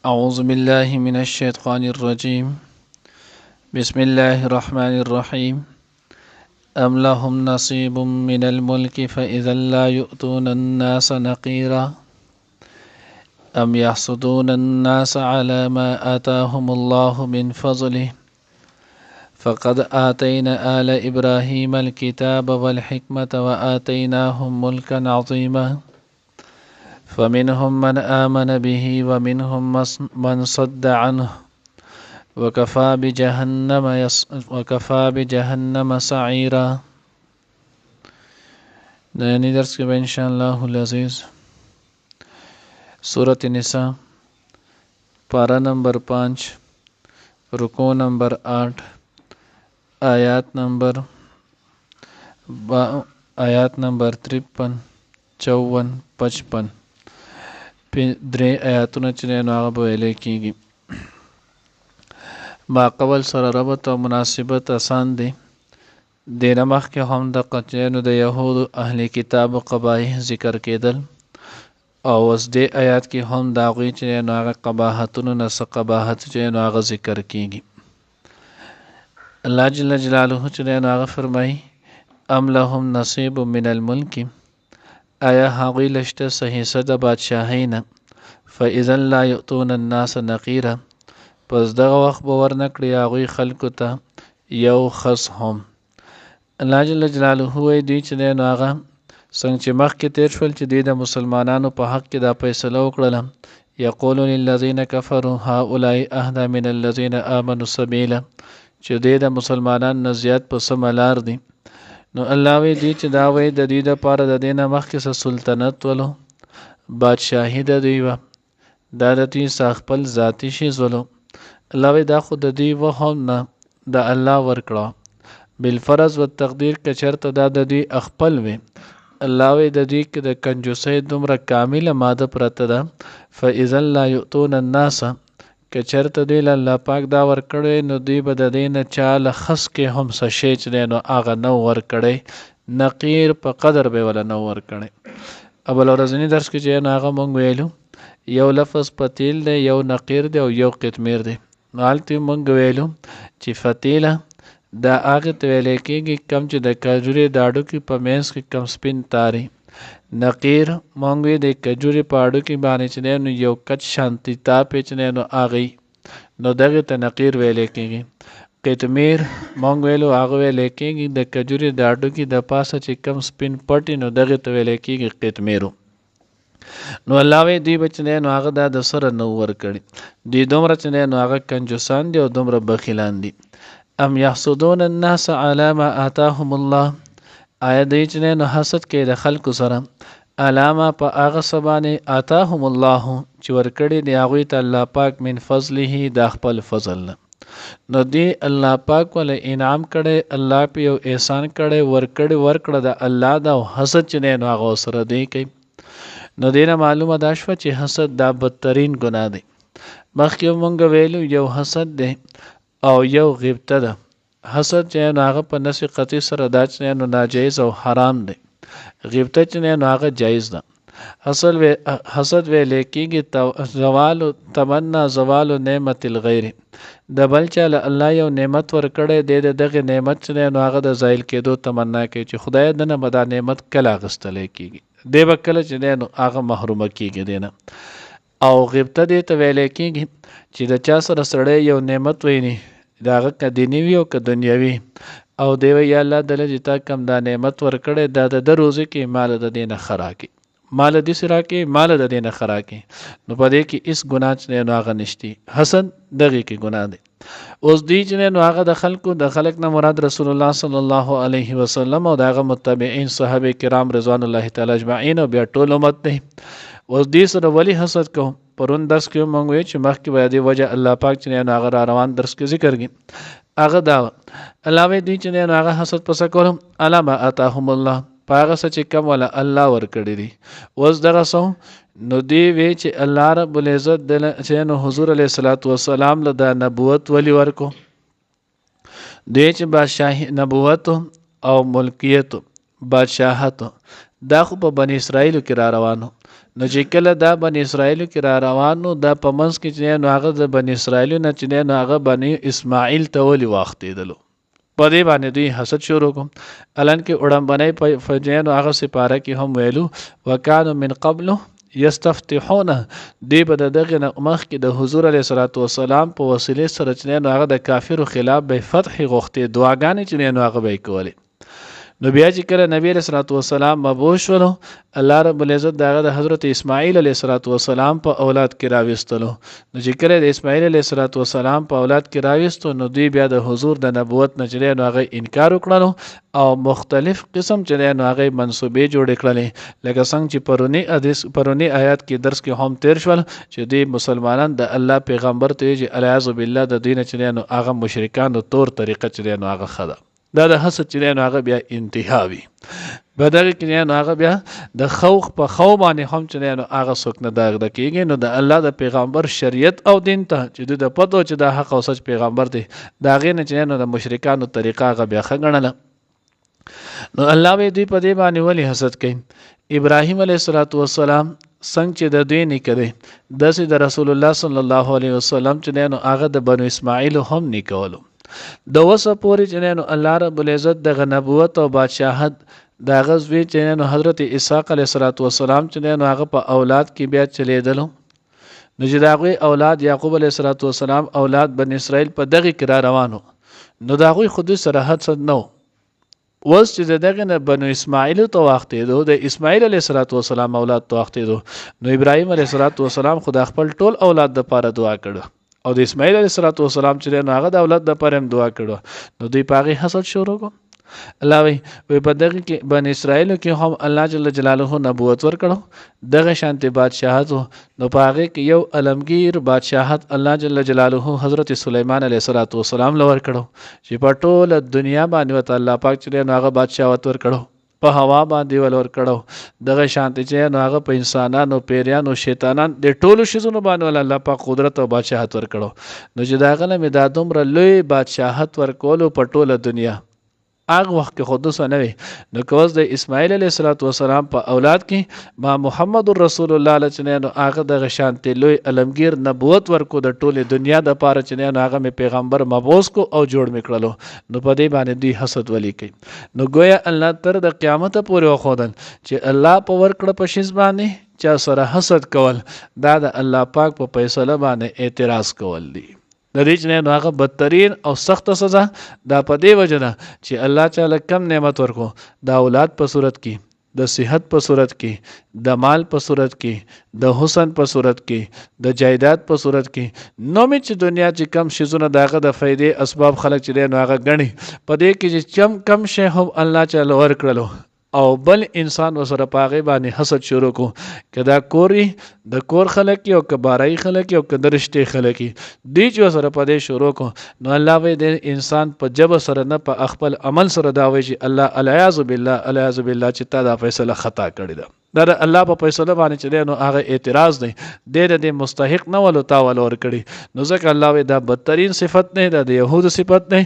أعوذ بالله من الشيطان الرجيم بسم الله الرحمن الرحيم أم لهم نصيب من الملك فإذا لا يؤتون الناس نقيرا أم يحسدون الناس على ما آتاهم الله من فضله فقد آتينا آل إبراهيم الكتاب والحكمة وآتيناهم ملكا عظيما فمنهم من آمن به ومنهم من صد عنه وكفى بجهنم سعيرا. نانی درس کے ان شاء اللہ العزیز سورۃ نساء پارہ نمبر 5 رکوع نمبر 8 آیات نمبر 53 54 55 درې آیاتونه چې نو هغه به ویل کېږي. ما قبل سره ربط او مناسبت آسان دی. دینه مخکې هم د قچینو د یهودو اهل کتاب قبایح ذکر کېدل او اوس دې آیات کې هم د هغوی چې نو هغه قباحتونو نه څه قباحت چې نو هغه ذکر کېږي. الله جل جلاله چې نو هغه فرمایي ام لهم نصیب من الملک، آیا هغوی لشته څه حصه د بادشاهۍ نه، فاذا لا یؤتون الناس نقیرا، پس دغه وخت به ورنکړي هغوی خلکو ته یو خس هم. الله جل جلاله وایي دوی چې دی نو هغه څنګه چې مخکې تیر شول چې دوی د مسلمانانو په حق کې دا فیصله وکړله، یقول للذین کفروا هؤلاء اهدی من الذین آمنوا سبیلا، چې دوی د مسلمانانو نه زیات په سمه لار دي. نو الله وی دی چې دا وی د دوی دپاره د دې نه مخکې څه سلطنت ولو، بادشاهي د دوی وه، دا د دوی څه خپل ذاتي شیز ولو. الله وی دا خو د دوی وهم نه د الله ورکړه بالفرض و تقدیر که چېرته دا د دوی خپل وي. الله وی د دوی کې د کنجوسۍ دومره کامله ماده پرته ده، فاذا لا یؤتون الناس، که چېرته دوی له الله پاک دا ورکړی نو دوی به د دې نه چا له خس کې هم څه شی چې دی نو هغه نه ورکړی، نقیر په قدر به یې وله نه ورکړی. اول ورځني درس کې چې نو هغه مونږ ویلو یو لفظ فتیل دی، یو نقیر دی او یو قطمیر دی. نو هلته مونږ ویلو چې فتیله دا هغې ته ویلی کېږي کم چې د کجورې د هډوکي په منځ کې کم سپین تاري. نقیر مونږ وی د کجورې په هډوکي باندې چې دی نو یو کچ شانتي تاپ یې چې دی نو هغې نو دغې ته نقیر ویلی کېږي. قطمیر مونږ ویلو هغه ویلی کېږي د کجورې د هډوکي د پاسه چې کم سپین پټ نو دغې ته ویلی کېږي قطمیرو. نو الله وی دوی به چې دی نو هغه دا د سره نه ورکړي، دوی دومره چې دی نو هغه کنجوسان دي او دومره بخیلان دي. ام یحسدون الناس علی ما آتاهم الله، آیا دوی چې دی نو حسد کوي د خلکو سره علی ما په هغه څه باندې آتاهم الله چې ورکړي دی هغوی ته الله پاک من فضله د خپل فضل نه. نو دی الله پاک وله انعام کړی، الله په یو احسان کړی، ورکړه د الله دا او حسد چې دی نو هغه سره دی کوي. نو دی نه معلومه دا شوه چې حسد دا بدترین ګناه دی. مخکې مونږ ویلو یو حسد دی او یو غیبته ده. حسد چې نو هغه په نص قطعي سره دا چې نو ناجایز او حرام دی، غیبته چې نو هغه جایز ده. حسد ویلی کېږي تمنا زوال نعمت الغیر، د بل چا له الله یو نعمت ورکړی دی د دغې نعمت چې نو هغه د زایل کېدو تمنا کوي چې خدای دنه به دا نعمت کله اخیستلی کېږي، دی به کله چې دی نو هغه محرومه کېږي دی نه. او غیبته دې ته ویلی کېږي چې د چا سره سړی یو نعمت ویني د هغه که دیني وي او که دنیوي، او دی وایي یا الله دله چې تا کم دا نعمت ورکړی دا د ده روزي کې مال د دې نه ښه راکړي، مال داسې راکړي مال د دې نه ښه راکړي. نو په دې کې هېڅ ګناه چې دی نو هغه نشتی، حسد دغې کې ګناه دی. اوس دوی چې نو هغه د خلک نه مراد رسول الله صلی الله علیه وسلم او د هغه متبعین صحابه کرام رضوان الله تعالی اجمعین او بیا ټول امت دی. اوس دې سره ولې حسد کوو؟ پرون درس کې مونږ وی چې مخکې به دې وجه الله پاک چې نو هغه را روان درس کې ذکر کړي هغه دا الله وی دوی چې نو هغه حسد پس کولم علی ما آتاهم الله، په هغه څه چې کم ولا الله ورکړي دي. اوس دغه څه نو دی وی چې الله رب العزت چې نو حضور علیه الصلاۃ والسلام له د نبوت ولی ورکو، دوی چې بادشاهي نبوت او ملکیت بادشاهت دا خو په بنی اسرائیلو کې را روانو. نو چې کله دا بنی اسرائیلو کې را روانو دا په منځ کې چې نو هغه د بنی اسرائیلو نه چې نو هغه بنی اسماعیل ته ولې واختېدلو په دې باندې دوی حسد شروع کوم. الان کې وړاندې په فجین هغه سپاره کې هم ویلو وکانو من قبل یستفتحون دی به دغه مخ کې د حضور علیه الصلاۃ والسلام په وسیله سره چې نو هغه د کافرو خلاف به فتح غوښتي دعاګانې چې نو هغه به کولې. نو بیا چې کله نبی علیہ الصلوۃ والسلام مبعوث شولو الله رب العزت دغه د حضرت اسماعیل علیہ الصلوۃ والسلام په اولاد کې راوستلو. نو چې کله د اسماعیل علیہ الصلوۃ والسلام په اولاد کې راوستو نو دوی بیا د حضور د نبوت نه چې نو هغه انکار وکړلو او مختلف قسم چې نو هغه منسوبې جوړ کړلې لکه څنګه چې پرونی آیات کې درس کې هم تیر شول چې دوی مسلمانان د الله پیغمبر ته چې الیاذ بالله د دین چې نو هغه مشرکان د تور طریقه چې نو هغه خدا دا د حسد چې نو هغه بیا انتهاوي بدل کې نو هغه بیا د خوخ په خو باندې هم چې نو هغه څوک نه داغ د کېږي. نو د الله د پیغمبر شریعت او دین ته چې د پدو چې د حق او سچ پیغمبر دی دا غي نه چې نو د مشرکانو طریقه هغه بیا خګنله. نو الله به دوی په دې باندې ولي حسد کوي. ابراهیم علیه السلام څنګه چې د دوی نه کړي داسې د رسول الله صلی الله علیه وسلم چې نو هغه د بنو اسماعیل هم نه کولو د وسه پورې چې نو الله رب العزت د نبوت او بادشاہت د غزوی چې نو حضرت اسحاق علیه السلام چې نو هغه په اولاد کې بیا چلیدلو. نو چې داغوی اولاد یعقوب علیه السلام اولاد بن اسرائیل په دغه کې را روانو نو داغوی خود سره حسد نو وس چې دغه نه بنو اسماعیل ته واختېدو د اسماعیل علیه السلام اولاد ته واختېدو نو ابراهیم علیه السلام خدا خپل ټول اولاد د پاره دعا کړو او د اسماعیل علیه السلام چې نو هغه د اولاد د پاره دعا کړو نو دوی پاغي حسد شروع کو. الله وی په دغه کې بن اسرائیل کې هم الله جل جلاله نبوت ورکړو دغه شانتي بادشاہت نو پاغه کې یو علمگیر بادشاہت الله جل جلاله حضرت سلیمان علیه السلام لور کړو چې په ټوله دنیا باندې وت الله پاک چې نو هغه بادشاہت ورکړو په هوا باندې ولور کړو دغه شانتي چې نو هغه په انسانانو پیریانو شیطانان د ټولو شیزونو باندې الله پاک قدرت او بادشاہت ورکړو. نو چې داغه نه می دا دومره لوی بادشاہت ورکولو په ټوله دنیا هغه وخت کې خود سره نه وي. نو کوز د اسماعیل علیه السلام په اولاد کې ما محمد رسول الله علیه نو هغه د شانتي لوی علمگیر نبوت ورکو د ټوله دنیا د پاره چې نو هغه می پیغمبر مبعوث کو او جوړ میکړلو. نو په دې باندې دوی حسد ولي کوي. نو گویا الله تر د قیامت پورې خودل چې الله په ورکړه په شیز باندې چا سره حسد کول دا د الله پاک په فیصله باندې اعتراض کول دي. د دې چې نو هغه بدترین او سخت سزا دا په دې وجه ده چې الله تعالی کم نعمت ورکو د اولاد په صورت کې د صحت په صورت کې د مال په صورت کې د حسن په صورت کې د جایداد په صورت کې نو می چې دنیا چې کم شیزونه داغه د فائدې اسباب خلق چې نو هغه غني په دې کې چې کم شی هم الله تعالی ورکړلو او بل انسان وسره پاغه باندې حسد شروع کو کدا کوري د کور خلک او کبارای خلک او کدرشته خلک دی چې وسره پدې شروع کو نو الله وی د انسان په جب سره نه په خپل عمل سره دا وی چې الله الیاذ بالله چې تا دا فیصله خطا کړی ده دا الله په فیصله باندې چې نو هغه اعتراض دی د مستحق نه ولو تاول ور کړی نو ځکه الله وی دا بدترین صفت نه ده د يهود صفت نه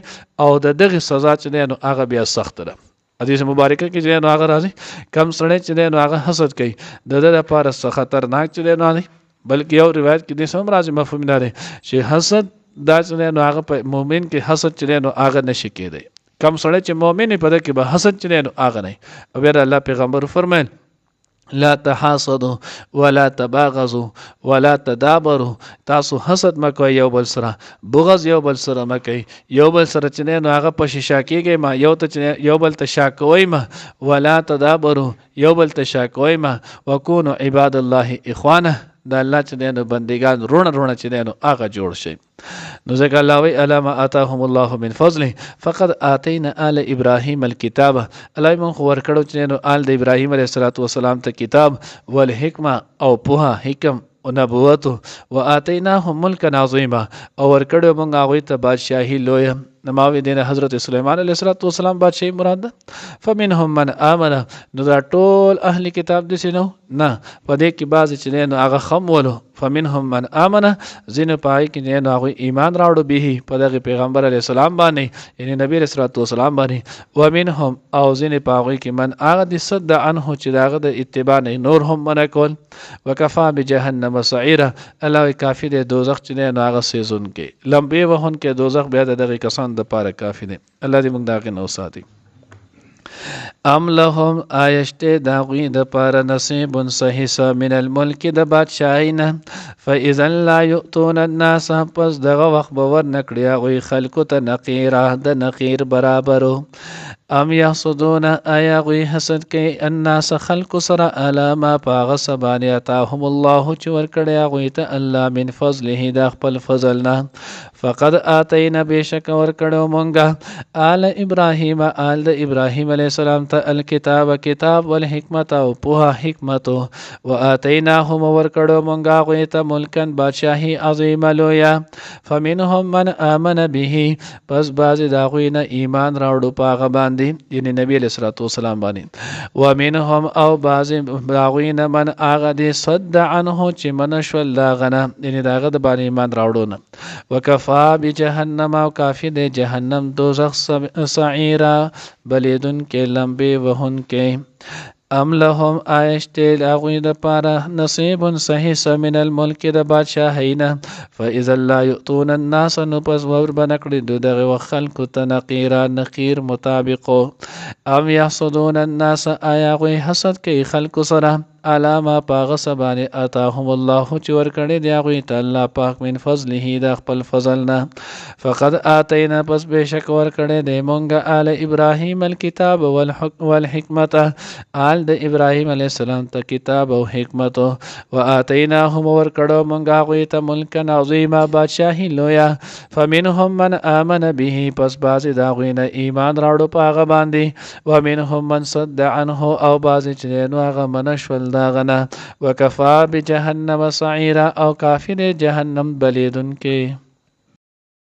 او دغه سزا چې نو هغه بیا سخت ده. حدیث مبارکه کې چې نو هغه راځي کم سړی چې نو هغه حسد کوي د لپاره څه خطرناک چې نو نه بلکې یو روایت کې د سم راځي مفهوم لري چې حسد دا چې نو هغه په مؤمن کې حسد چې نو هغه نشي کېدی. کم سړی چې مؤمن په دې کې به حسد چې نو هغه نه او بیا الله پیغمبر فرمایل لا تحاسدوا ولا تباغضوا ولا تدابروا تاسو حسد مکوئ یو بل سره بغض یو بل سره مکوئ یو بل سره چې نو هغه په شیشه کېږي ما یو بل ته شاکوي ما ولا تدابروا یو بل ته شاکوي ما وکونو عباد الله اخوانه د الله چې نو بندگان رونه چې نو هغه جوړ شي. نو ځکه الله وی علامه آتاهم الله من فضله فقد آتینا آل ابراهیم الكتاب الله مون خو ورکړو چې نو آل د ابراهیم علیه السلام ته کتاب والحکمه او پوها حکم او نبوت و آتیناهم ملکا عظیما او ورکړو مونږ هغه ته بادشاہي لوی نماوی دین حضرت سلیمان علیه السلام بادشاہی مراد ده فمنهم من آمن نو دا ټول اهل کتاب دسی نو نه په دې کې بعضې چې دی نو هغه خم ولو فمنهم من آمن ځینې په هغې کې دی نو هغوی ایمان راوړو به په دغې پیغمبر علیه السلام باندې یعنې نبي علیه السلام باندې ومنهم او ځینې په هغوی کې من هغه د صد عنه چې د هغه د اتباع نه نور هم منع کول وکفا بجهنم سعیره الله وایي کافي دی دوزخ چې دی نو هغه سېزونکی لمبې وهونکی دوزخ بیا د دغې کسانو دپاره کافي دی الله دې موږ د هغې نه وساتي ام لهم آیشته داغوی د پاره نصیب صحیح من الملک د بادشاہی نه فاذا لا یؤتون الناس پس دغه وخت باور نکړي هغوی خلکو ته نقیره د نقیر برابرو ام یحسدون آیا غوی حسد کوي الناس خلق سره علامه پاغه سبانه اتاهم الله چې ورکړی غوی ته الله من فضله د خپل فضل نه فقد آتینا بشک ورکړو مونږه آل ابراهیم آل د ابراهیم علیه السلام ته الکتاب کتاب والحکمت او په حکمت و آتیناهم ورکړو مونږه غوی ته ملکن بادشاہی عظیم لویا فمنهم من آمن به پس بعض دا غوی نه ایمان راوړو پاغه باندې یعنی نبی علیہ السلام باندې ومنهم او بعض باغوین من آغا دی صد عنه چې من شول دا غنه یعنی داغه د باندې ایمان راوړو نه وکفا بجهنم او کافی دی جهنم دوزخ سعیرا بلیدن کې لمبې وهن کې ام لهم آیشته لاغوی د پاره نصیب صحیح من الملک د بادشاہینا فاذا لا یؤتون الناس نو پس ور بنکړي دغه خلکو ته نقیرا نقیر مطابق ام یحسدون الناس آیا غوی حسد کوي خلکو سره علامه پاغه سبانه اتاهم الله چې ورکړي دی غوی ته الله پاک من فضله د خپل فضل نه فقد آتینا پس بشک ورکړي دی مونږه آل ابراهیم الكتاب والحکمت آل د ابراهیم علیه السلام ته کتاب او حکمت و آتیناهم ورکړو مونږه غوی ته ملک عظیما بادشاہی لویا فمنهم من آمن به پس بعض دا غوی نه ایمان راوړو پاغه باندې ومنهم من صد عنه او بعض چې نو هغه منشول داغنا وکفا بجهنم سعیرا او کافر جهنم بلیدن کې